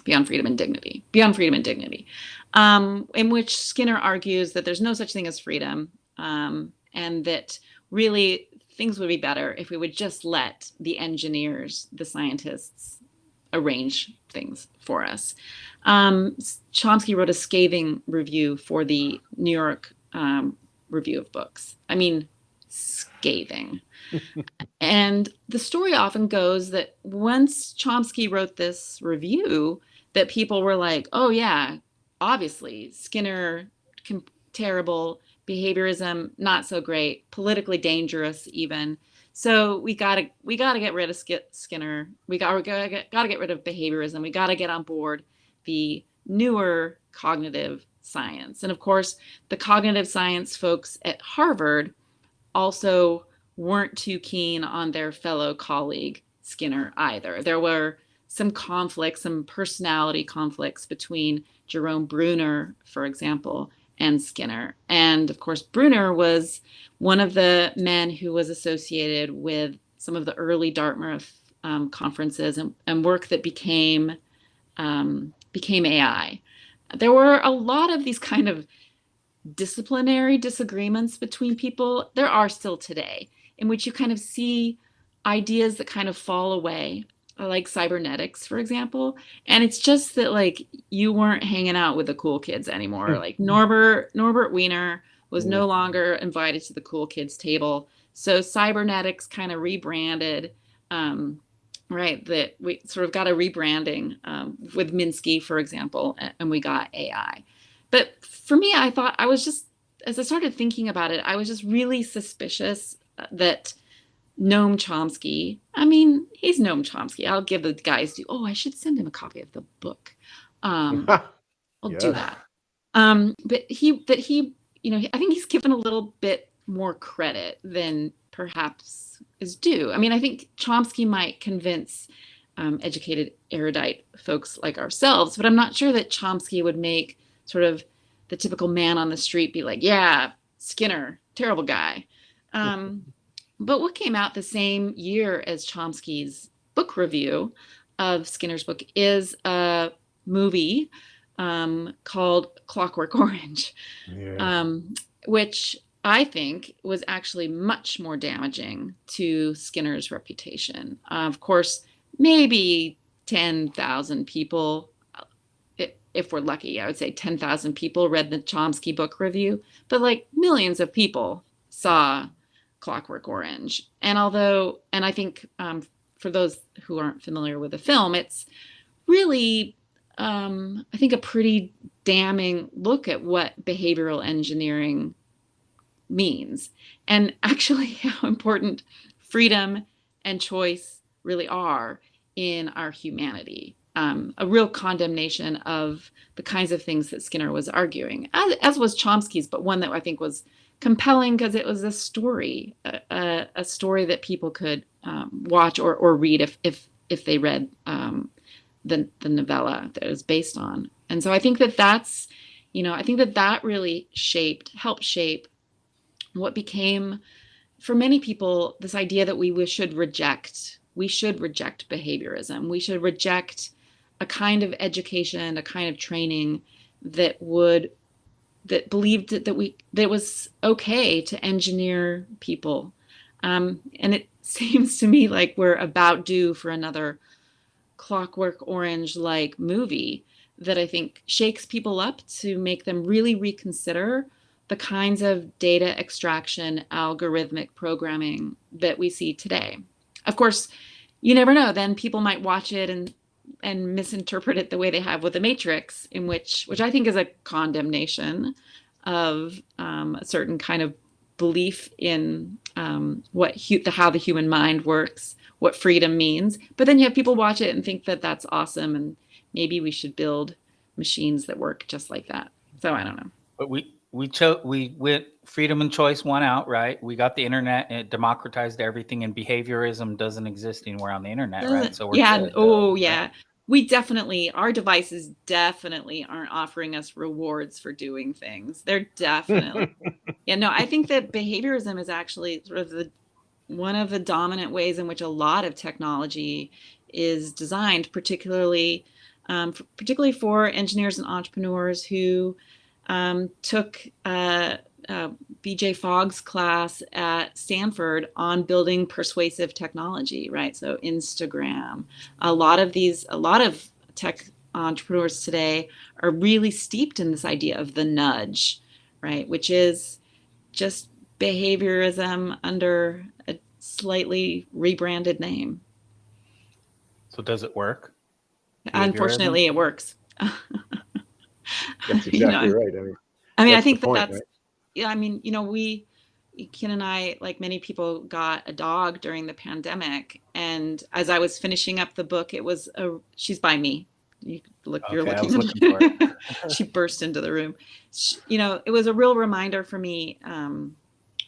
Beyond Freedom and Dignity. Beyond Freedom and Dignity. In which Skinner argues that there's no such thing as freedom, and that really things would be better if we would just let the engineers, the scientists, arrange things for us. Chomsky wrote a scathing review for the New York Review of Books. I mean, scathing. And the story often goes that once Chomsky wrote this review, that people were like, oh yeah, obviously Skinner, terrible, behaviorism, not so great, politically dangerous even. So we gotta get rid of Skinner. We gotta get rid of behaviorism. We gotta get on board the newer cognitive science. And of course, the cognitive science folks at Harvard also weren't too keen on their fellow colleague Skinner either. There were some conflicts, some personality conflicts between Jerome Bruner, for example, and Skinner. And of course, Bruner was one of the men who was associated with some of the early Dartmouth conferences and work that became AI. There were a lot of these kind of disciplinary disagreements between people. There are still today, in which you kind of see ideas that kind of fall away, like cybernetics, for example. And it's just that like you weren't hanging out with the cool kids anymore. Like Norbert Wiener was no longer invited to the cool kids table. So cybernetics kind of rebranded, right? That we sort of got a rebranding with Minsky, for example, and we got AI. But for me, I thought as I started thinking about it, I was just really suspicious that Noam Chomsky, I mean, he's Noam Chomsky. I'll give the guys I should send him a copy of the book. I'll do that. But he, I think he's given a little bit more credit than perhaps is due. I mean, I think Chomsky might convince educated, erudite folks like ourselves, but I'm not sure that Chomsky would make sort of the typical man on the street be like, yeah, Skinner, terrible guy. But what came out the same year as Chomsky's book review of Skinner's book is a movie called Clockwork Orange, which I think was actually much more damaging to Skinner's reputation. Of course, maybe 10,000 people, if we're lucky, I would say 10,000 people read the Chomsky book review, but like millions of people saw Clockwork Orange. And I think for those who aren't familiar with the film, it's really, I think, a pretty damning look at what behavioral engineering means and actually how important freedom and choice really are in our humanity. A real condemnation of the kinds of things that Skinner was arguing, as was Chomsky's, but one that I think was compelling because it was a story that people could watch or read if they read the novella that it was based on. And so I think that's, I think that really helped shape what became, for many people, this idea that we should reject behaviorism. We should reject a kind of education, a kind of training that believed that it was okay to engineer people. And it seems to me like we're about due for another Clockwork Orange-like movie that I think shakes people up to make them really reconsider the kinds of data extraction, algorithmic programming that we see today. Of course, you never know. Then people might watch it and misinterpret it the way they have with The Matrix, in which I think is a condemnation of a certain kind of belief in how the human mind works, what freedom means. But then you have people watch it and think that that's awesome, and maybe we should build machines that work just like that. So I don't know. But we went freedom and choice won out, right? We got the internet and it democratized everything, and behaviorism doesn't exist anywhere on the internet, right? So we're good. Yeah. Our devices definitely aren't offering us rewards for doing things. They're definitely Yeah, no, I think that behaviorism is actually sort of one of the dominant ways in which a lot of technology is designed, particularly for engineers and entrepreneurs who took BJ Fogg's class at Stanford on building persuasive technology, right? So Instagram, a lot of tech entrepreneurs today are really steeped in this idea of the nudge, right? Which is just behaviorism under a slightly rebranded name. So does it work? Behaviorism? Unfortunately, it works. That's exactly right. I mean, I that's think the point, that's, right? yeah, I mean, Ken and I, like many people, got a dog during the pandemic. And as I was finishing up the book, she's by me. You're Okay, I looking. was looking for it. She burst into the room. It was a real reminder for me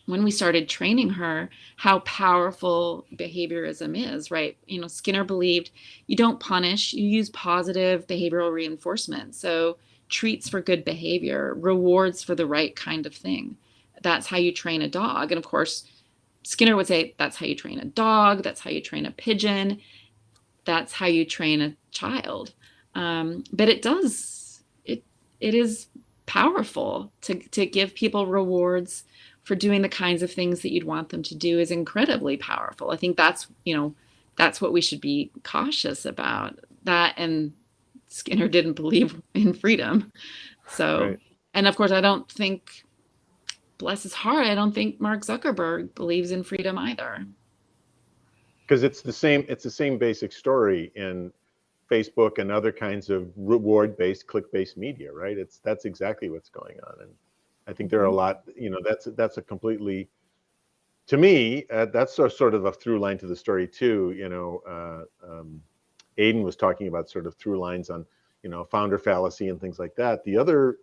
when we started training her how powerful behaviorism is, right? Skinner believed you don't punish, you use positive behavioral reinforcement. So treats for good behavior, rewards for the right kind of thing. That's how you train a dog. And of course, Skinner would say that's how you train a dog, that's how you train a pigeon, that's how you train a child. But it is powerful to give people rewards for doing the kinds of things that you'd want them to do is incredibly powerful. I think that's what we should be cautious about. That, and Skinner didn't believe in freedom. So, Right. and of course, I don't think, bless his heart, I don't think Mark Zuckerberg believes in freedom either. Because it's the same basic story in Facebook and other kinds of reward-based, click-based media, right? That's exactly what's going on. And I think there are a lot, that's a completely, to me, that's sort of a through line to the story too. Aidan was talking about sort of through lines on, founder fallacy and things like that. The other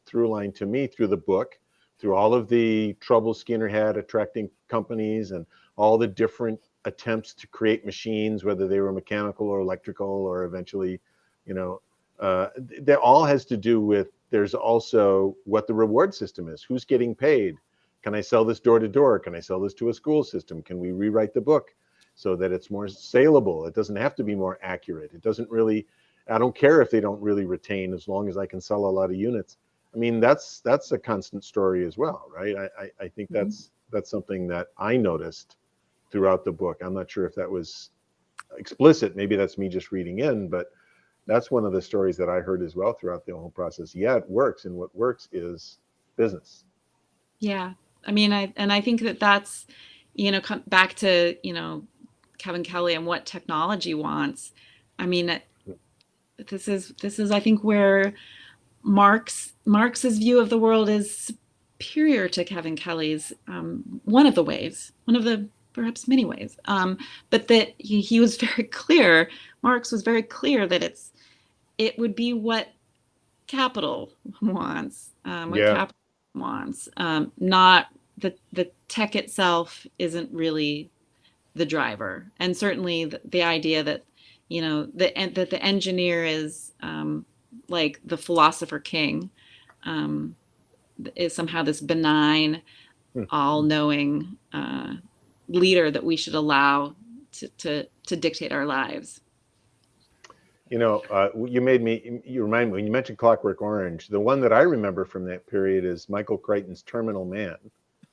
through line to me through the book, through all of the trouble Skinner had attracting companies and all the different attempts to create machines, whether they were mechanical or electrical, or eventually, that all has to do with, there's also what the reward system is. Who's getting paid? Can I sell this door to door? Can I sell this to a school system? Can we rewrite the book so that it's more saleable? It doesn't have to be more accurate. It doesn't really, I don't care if they don't really retain, as long as I can sell a lot of units. I mean, that's a constant story as well, right? I think that's something that I noticed throughout the book. I'm not sure if that was explicit. Maybe that's me just reading in, but that's one of the stories that I heard as well throughout the whole process. Yeah, it works. And what works is business. Yeah. I mean, I think that's, back to, Kevin Kelly and what technology wants. I mean, this is, I think, where Marx's view of the world is superior to Kevin Kelly's, one of the perhaps many ways. But that he was very clear, Marx was very clear that it would be what capital wants, capital wants, not the tech itself isn't really the driver. And certainly the idea that, that the engineer is like the philosopher king, is somehow this benign, all-knowing leader that we should allow to dictate our lives. You remind me, when you mentioned Clockwork Orange, the one that I remember from that period is Michael Crichton's Terminal Man.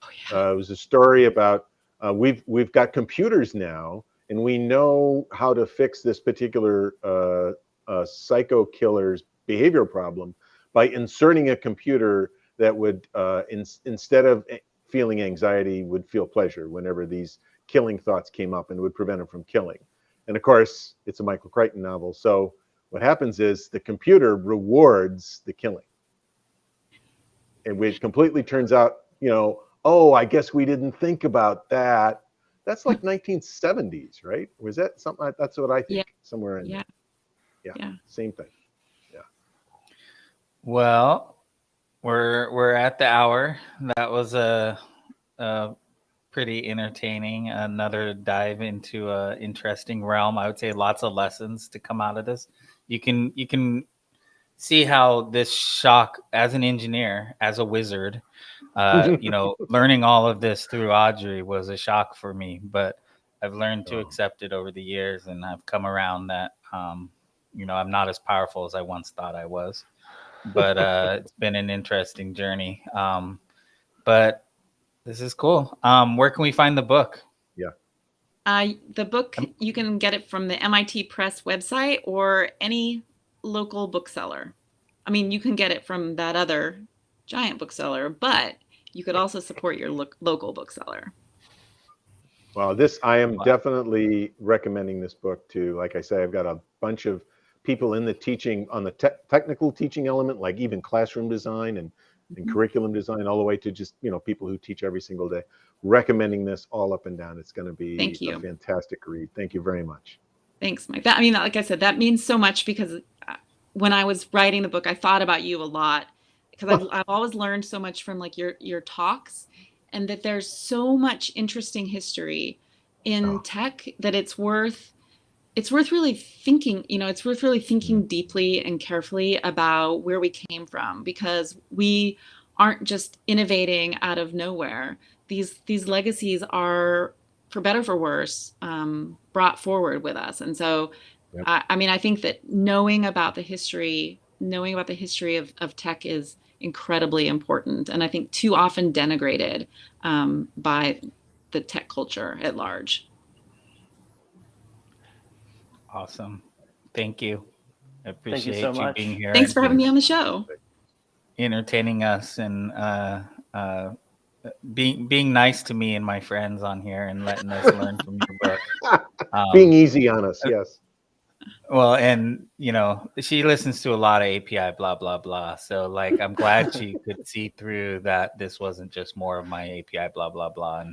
Oh, yeah. It was a story about, we've got computers now, and we know how to fix this particular psycho killer's behavior problem by inserting a computer that would, instead of feeling anxiety, would feel pleasure whenever these killing thoughts came up, and would prevent him from killing. And of course, it's a Michael Crichton novel. So what happens is the computer rewards the killing. And it completely turns out, oh, I guess we didn't think about that. That's like 1970s, right? Was that something? That's what I think. Yeah. Somewhere in Yeah. Yeah, same thing. Yeah. Well, we're at the hour. That was a pretty entertaining, another dive into a interesting realm. I would say lots of lessons to come out of this. You can see how this shock as an engineer, as a wizard, learning all of this through Audrey was a shock for me, but I've learned to accept it over the years, and I've come around that, I'm not as powerful as I once thought I was, but it's been an interesting journey. But this is cool. Where can we find the book? The book, you can get it from the MIT Press website or any local bookseller. I mean, you can get it from that other giant bookseller, but you could also support your local bookseller. Well, I am definitely recommending this book to, like I say, I've got a bunch of people in the teaching, on the technical teaching element, like even classroom design and curriculum design, all the way to just, people who teach every single day, recommending this all up and down. It's going to be a fantastic read. Thank you very much. Thanks, Mike. Like I said, that means so much, because when I was writing the book, I thought about you a lot, because I've always learned so much from like your talks, and that there's so much interesting history in tech that it's worth really thinking, it's worth really thinking deeply and carefully about where we came from, because we aren't just innovating out of nowhere. These legacies are, for better or for worse, brought forward with us. And so, I think that knowing about the history of tech is incredibly important, and I think too often denigrated by the tech culture at large. Awesome. Thank you. I appreciate you being here. Thanks for having me on the show. Entertaining us and being nice to me and my friends on here and letting us learn from your book. Being easy on us, yes. Well, and she listens to a lot of API blah blah blah. So like, I'm glad she could see through that this wasn't just more of my API blah blah blah,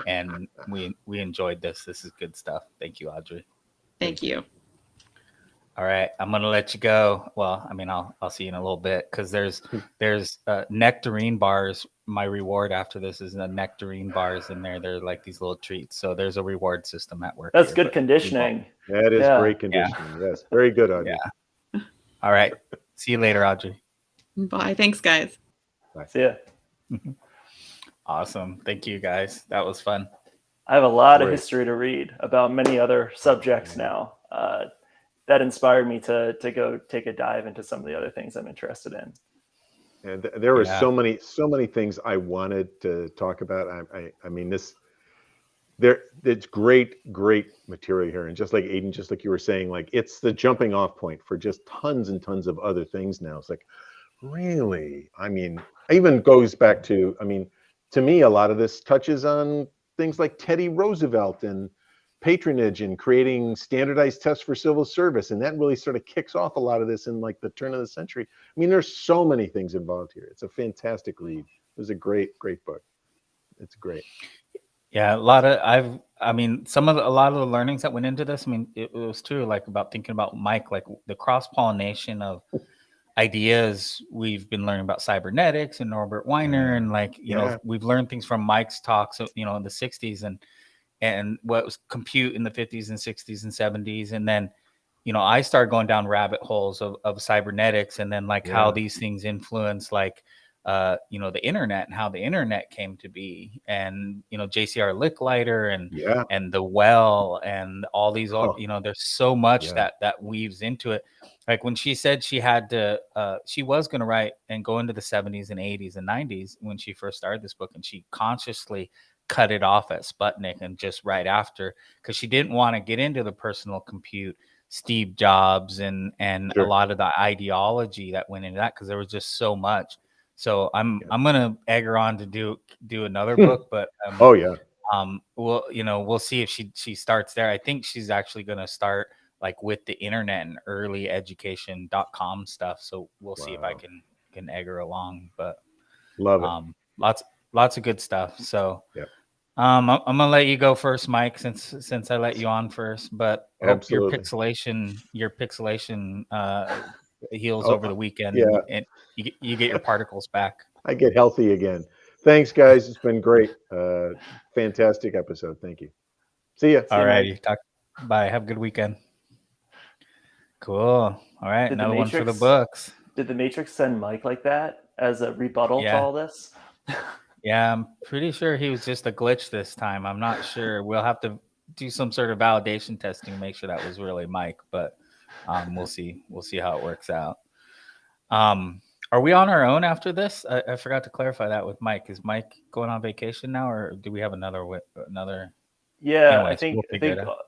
and we enjoyed this. This is good stuff. Thank you, Audrey. Thank you. All right, I'm gonna let you go. Well, I'll see you in a little bit, because there's nectarine bars. My reward after this is the nectarine bars in there. They're like these little treats. So there's a reward system at work. That's good conditioning. That is great conditioning. Yeah. Yes, very good, Audrey. Yeah. All right. See you later, Audrey. Bye. Thanks, guys. Bye. See ya. Awesome. Thank you, guys. That was fun. I have a lot of history to read about many other subjects now. That inspired me to go take a dive into some of the other things I'm interested in. And there were so many things I wanted to talk about. It's great material here. And just like Aiden, just like you were saying, like, it's the jumping off point for just tons and tons of other things now. It's like, really? Even goes back to, to me, a lot of this touches on things like Teddy Roosevelt and patronage and creating standardized tests for civil service, and that really sort of kicks off a lot of this in like the turn of the century. There's so many things involved here. It's a fantastic read. It was a great book. It's great. Yeah, a lot of the learnings that went into this. It was true, like, about thinking about Mike, like the cross pollination of ideas. We've been learning about cybernetics and Norbert Weiner, and we've learned things from Mike's talks, in the 60s and what was compute in the 50s and 60s and 70s. And then, I started going down rabbit holes of cybernetics, and then how these things influence the internet and how the internet came to be, and JCR Licklider and the well and all these, there's so much that weaves into it. Like when she said she had to, she was going to write and go into the 70s and 80s and 90s when she first started this book, and she consciously cut it off at Sputnik and just right after, because she didn't want to get into the personal compute, Steve Jobs and a lot of the ideology that went into that, because there was just so much. So I'm gonna egg her on to do another book, but we'll see if she starts there. I think she's actually gonna start like with the internet and early education.com stuff. So we'll see if I can egg her along. But love it. Lots of good stuff. So I'm gonna let you go first, Mike, since I let you on first. But hope your pixelation heals over the weekend, and you get your particles back. I get healthy again. Thanks, guys. It's been great. Fantastic episode. Thank you. See ya. All right. Bye. Have a good weekend. Cool. All right. Another one for the books. Did the Matrix send Mike like that as a rebuttal to Yeah. all this? Yeah, I'm pretty sure he was just a glitch this time. I'm not sure. We'll have to do some sort of validation testing to make sure that was really Mike, but we'll see. We'll see how it works out. Are we on our own after this? I forgot to clarify that with Mike. Is Mike going on vacation now, or do we have another? Yeah, Anyways, we'll figure it out.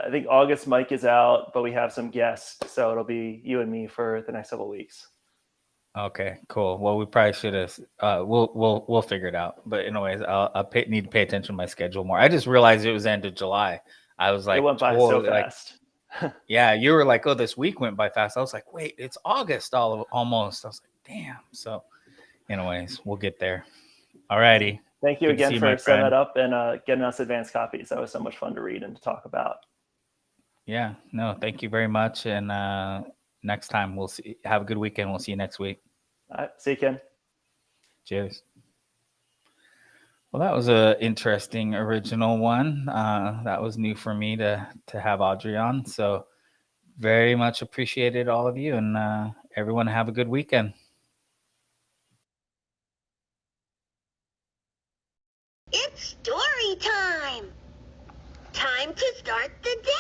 I think August Mike is out, but we have some guests, so it'll be you and me for the next couple of weeks. Okay, cool. Well, we probably should have. We'll figure it out. But anyways, I'll need to pay attention to my schedule more. I just realized it was end of July. I was like, it went by so fast. Yeah, you were like, oh, this week went by fast. I was like, wait, it's August almost. I was like, damn. So, anyways, we'll get there. All righty. Thank you again for setting that up and getting us advanced copies. That was so much fun to read and to talk about. Yeah, no, thank you very much. And next time we'll see. Have a good weekend. We'll see you next week. All right. See you, Ken. Cheers. Well, that was a interesting original one. That was new for me to have Audrey on. So very much appreciated all of you, and everyone have a good weekend. It's story time. Time to start the day.